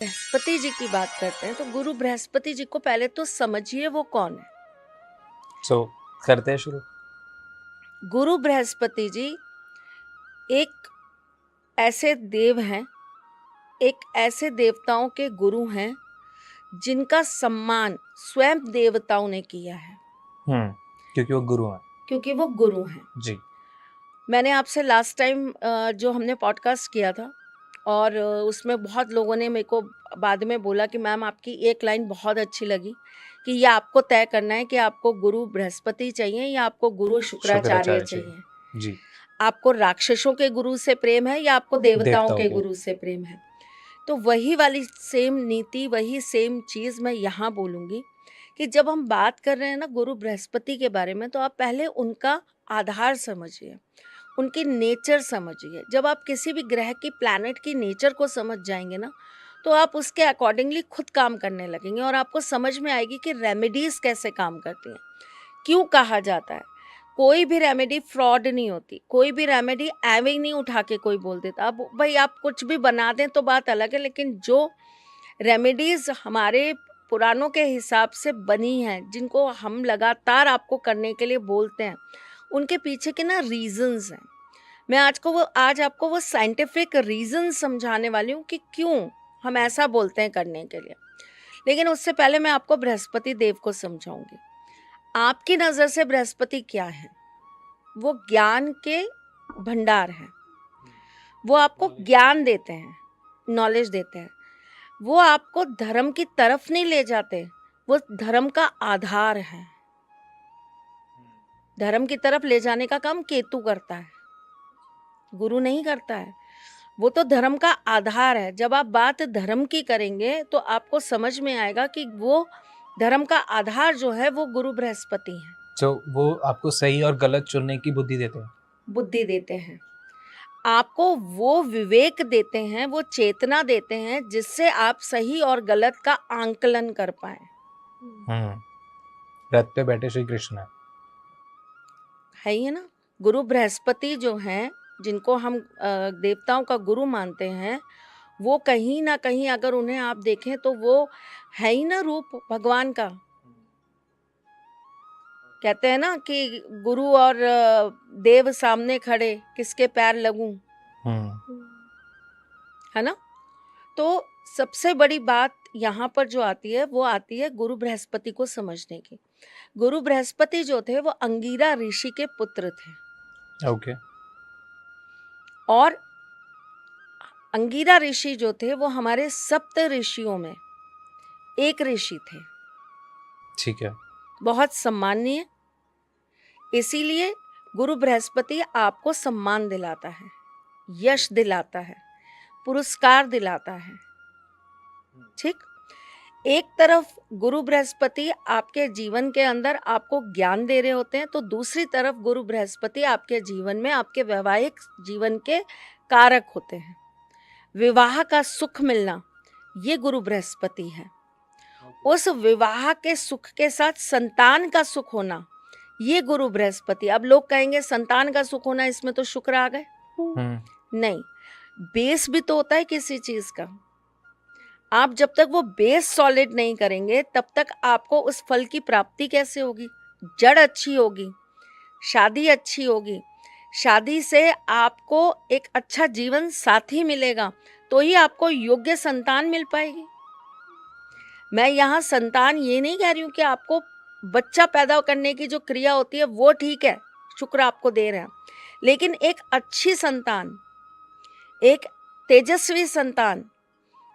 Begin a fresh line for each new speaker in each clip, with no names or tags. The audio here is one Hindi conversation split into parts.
बृहस्पति जी की बात करते हैं तो गुरु बृहस्पति जी को पहले तो समझिए वो कौन है।
सो करते हैं शुरू।
गुरु बृहस्पति जी एक ऐसे देव हैं, एक ऐसे देवताओं के गुरु हैं जिनका सम्मान स्वयं देवताओं ने किया है
क्योंकि वो गुरु हैं।
क्योंकि वो गुरु हैं
जी।
मैंने आपसे लास्ट टाइम जो हमने पॉडकास्ट किया था और उसमें बहुत लोगों ने मेरे को बाद में बोला कि मैम आपकी एक लाइन बहुत अच्छी लगी कि ये आपको तय करना है कि आपको गुरु बृहस्पति चाहिए या आपको गुरु शुक्राचार्य चाहिए।
जी।
आपको राक्षसों के गुरु से प्रेम है या आपको देवताओं के
के।
गुरु से प्रेम है। तो वही वाली सेम नीति, वही सेम चीज़ मैं यहाँ बोलूँगी कि जब हम बात कर रहे हैं ना गुरु बृहस्पति के बारे में, तो आप पहले उनका आधार समझिए, उनकी नेचर समझिए। जब आप किसी भी ग्रह की, प्लैनेट की नेचर को समझ जाएंगे ना, तो आप उसके अकॉर्डिंगली खुद काम करने लगेंगे और आपको समझ में आएगी कि रेमेडीज़ कैसे काम करती हैं। क्यों कहा जाता है कोई भी रेमेडी फ्रॉड नहीं होती, कोई भी रेमेडी एवे ही नहीं उठा के कोई बोल देता। अब भाई आप कुछ भी बना दें तो बात अलग है, लेकिन जो रेमेडीज़ हमारे पुरानों के हिसाब से बनी हैं, जिनको हम लगातार आपको करने के लिए बोलते हैं, उनके पीछे के ना रीजंस हैं। मैं आज आपको वो साइंटिफिक रीजन समझाने वाली हूँ कि क्यों हम ऐसा बोलते हैं करने के लिए। लेकिन उससे पहले मैं आपको बृहस्पति देव को समझाऊंगी। आपकी नज़र से बृहस्पति क्या है? वो ज्ञान के भंडार हैं, वो आपको ज्ञान देते हैं, नॉलेज देते हैं। वो आपको धर्म की तरफ नहीं ले जाते, वो धर्म का आधार है। धर्म की तरफ ले जाने का काम केतु करता है, गुरु नहीं करता है। वो तो धर्म का आधार है। जब आप बात धर्म की करेंगे तो आपको समझ में आएगा कि वो धर्म का आधार जो है वो गुरु बृहस्पति है।
तो वो आपको सही और गलत चुनने की बुद्धि देते हैं।
बुद्धि देते हैं, आपको वो विवेक देते हैं, वो चेतना देते हैं जिससे आप सही और गलत का आंकलन कर पाए।
रथ पे बैठे श्री कृष्ण
है ही ना। गुरु बृहस्पति जो हैं, जिनको हम देवताओं का गुरु मानते हैं, वो कहीं ना कहीं अगर उन्हें आप देखें तो वो है ही ना रूप भगवान का। कहते हैं ना कि गुरु और देव सामने खड़े, किसके पैर लगूं, है ना। तो सबसे बड़ी बात यहाँ पर जो आती है वो आती है गुरु बृहस्पति को समझने की। गुरु बृहस्पति जो थे वो अंगीरा ऋषि के पुत्र थे।
ओके।
और अंगीरा ऋषि जो थे वो हमारे सप्त ऋषियों में एक ऋषि थे।
ठीक है।
बहुत सम्माननीय। इसीलिए गुरु बृहस्पति आपको सम्मान दिलाता है, यश दिलाता है, पुरस्कार दिलाता है। ठीक। एक तरफ गुरु बृहस्पति आपके जीवन के अंदर आपको ज्ञान दे रहे होते हैं, तो दूसरी तरफ गुरु बृहस्पति आपके जीवन में, आपके वैवाहिक जीवन के कारक होते हैं। विवाह का सुख मिलना ये गुरु बृहस्पति है। उस विवाह के सुख के साथ संतान का सुख होना ये गुरु बृहस्पति। अब लोग कहेंगे संतान का सुख होना, इसमें तो शुक्र आ गए। नहीं, बेस भी तो होता है किसी चीज का। आप जब तक वो बेस सॉलिड नहीं करेंगे तब तक आपको उस फल की प्राप्ति कैसे होगी? जड़ अच्छी होगी, शादी अच्छी होगी, शादी से आपको एक अच्छा जीवन साथी मिलेगा, तो ही आपको योग्य संतान मिल पाएगी। मैं यहाँ संतान ये नहीं कह रही हूँ कि आपको बच्चा पैदा करने की जो क्रिया होती है वो ठीक है, शुक्र आपको दे रहे हैं, लेकिन एक अच्छी संतान, एक तेजस्वी संतान,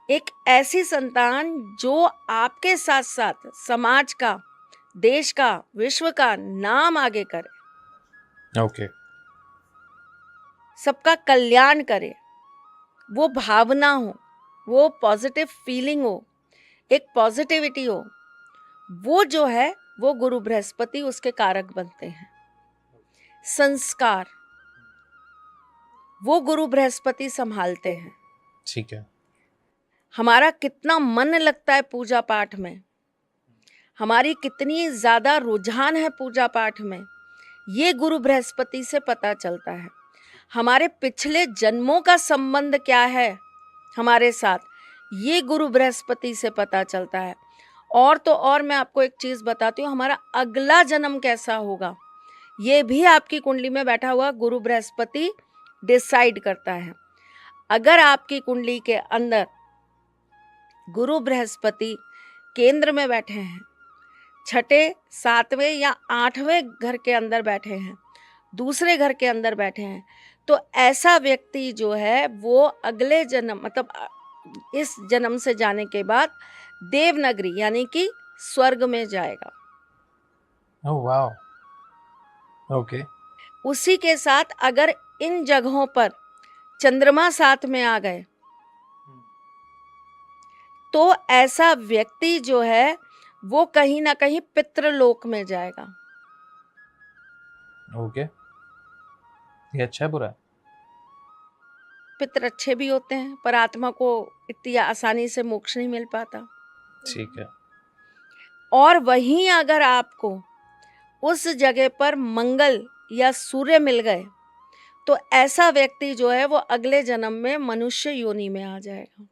एक ऐसी संतान जो आपके साथ साथ समाज का, देश का, विश्व का नाम आगे करे।
ओके।
सबका कल्याण करे, वो भावना हो, वो पॉजिटिव फीलिंग हो, एक पॉजिटिविटी हो, वो जो है वो गुरु बृहस्पति उसके कारक बनते हैं। संस्कार वो गुरु बृहस्पति संभालते हैं।
ठीक है।
हमारा कितना मन लगता है पूजा पाठ में, हमारी कितनी ज्यादा रुझान है पूजा पाठ में, ये गुरु बृहस्पति से पता चलता है। हमारे पिछले जन्मों का संबंध क्या है हमारे साथ, ये गुरु बृहस्पति से पता चलता है। और तो और मैं आपको एक चीज बताती हूँ, हमारा अगला जन्म कैसा होगा ये भी आपकी कुंडली में बैठा हुआ गुरु बृहस्पति डिसाइड करता है। अगर आपकी कुंडली के अंदर गुरु बृहस्पति केंद्र में बैठे हैं, छठे, सातवें या आठवें घर के अंदर बैठे हैं, दूसरे घर के अंदर बैठे हैं, तो ऐसा व्यक्ति जो है वो अगले जन्म मतलब इस जन्म से जाने के बाद देवनगरी यानी कि स्वर्ग में जाएगा।
Oh wow, okay.
उसी के साथ अगर इन जगहों पर चंद्रमा साथ में आ गए तो ऐसा व्यक्ति जो है वो कहीं ना कहीं पितृलोक में जाएगा।
ओके, ये अच्छा है बुरा है?
पितृ अच्छे भी होते हैं पर आत्मा को इतनी आसानी से मोक्ष नहीं मिल पाता।
ठीक है।
और वहीं अगर आपको उस जगह पर मंगल या सूर्य मिल गए तो ऐसा व्यक्ति जो है वो अगले जन्म में मनुष्य योनि में आ जाएगा।